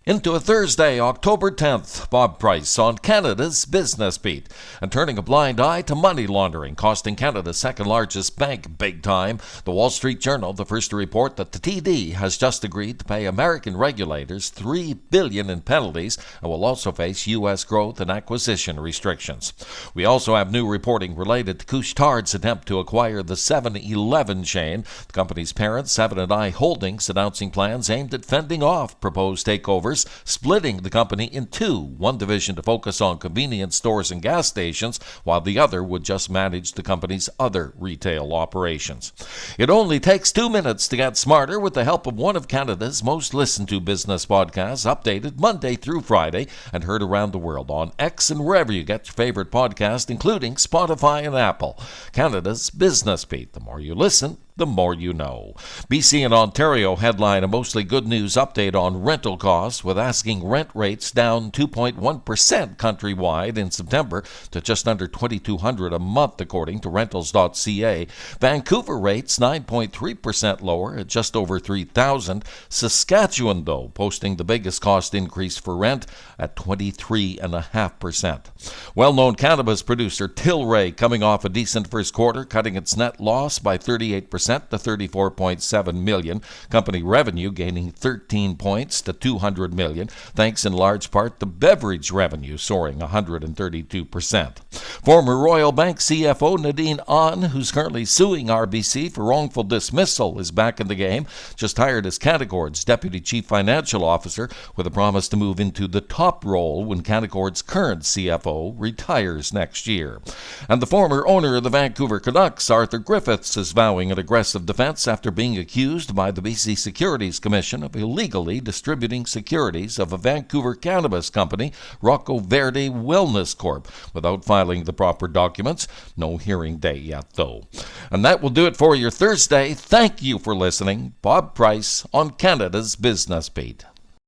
Into a Thursday, October 10th, Bob Price on Canada's Business Beat. And turning a blind eye to money laundering, costing Canada's second-largest bank big time. The Wall Street Journal, the first to report that the TD has just agreed to pay American regulators $3 billion in penalties and will also face U.S. growth and acquisition restrictions. We also have new reporting related to Couche-Tard's attempt to acquire the 7-Eleven chain. The company's parent, 7&I Holdings, announcing plans aimed at fending off proposed takeovers, splitting the company in two, one division to focus on convenience stores and gas stations, while the other would just manage the company's other retail operations. It only takes 2 minutes to get smarter with the help of one of Canada's most listened to business podcasts, updated Monday through Friday and heard around the world on X and wherever you get your favorite podcast, including Spotify and Apple. Canada's Business Beat. The more you listen, the more you know. BC and Ontario headline a mostly good news update on rental costs, with asking rent rates down 2.1% countrywide in September to just under $2,200 a month, according to rentals.ca. Vancouver rates 9.3% lower at just over $3,000. Saskatchewan, though, posting the biggest cost increase for rent at 23.5%. Well-known cannabis producer Tilray coming off a decent first quarter, cutting its net loss by 38% to $34.7 million. Company revenue gaining 13 points to $200 million, thanks in large part to beverage revenue soaring 132%. Former Royal Bank CFO Nadine Ahn, who's currently suing RBC for wrongful dismissal, is back in the game, just hired as Canaccord's Deputy Chief Financial Officer, with a promise to move into the top role when Canaccord's current CFO retires next year. And the former owner of the Vancouver Canucks, Arthur Griffiths, is vowing an aggressive defense after being accused by the BC Securities Commission of illegally distributing securities of a Vancouver cannabis company, Rocco Verde Wellness Corp., without filing the proper documents. No hearing day yet, though. And that will do it for your Thursday. Thank you for listening. Bob Price on Canada's Business Beat.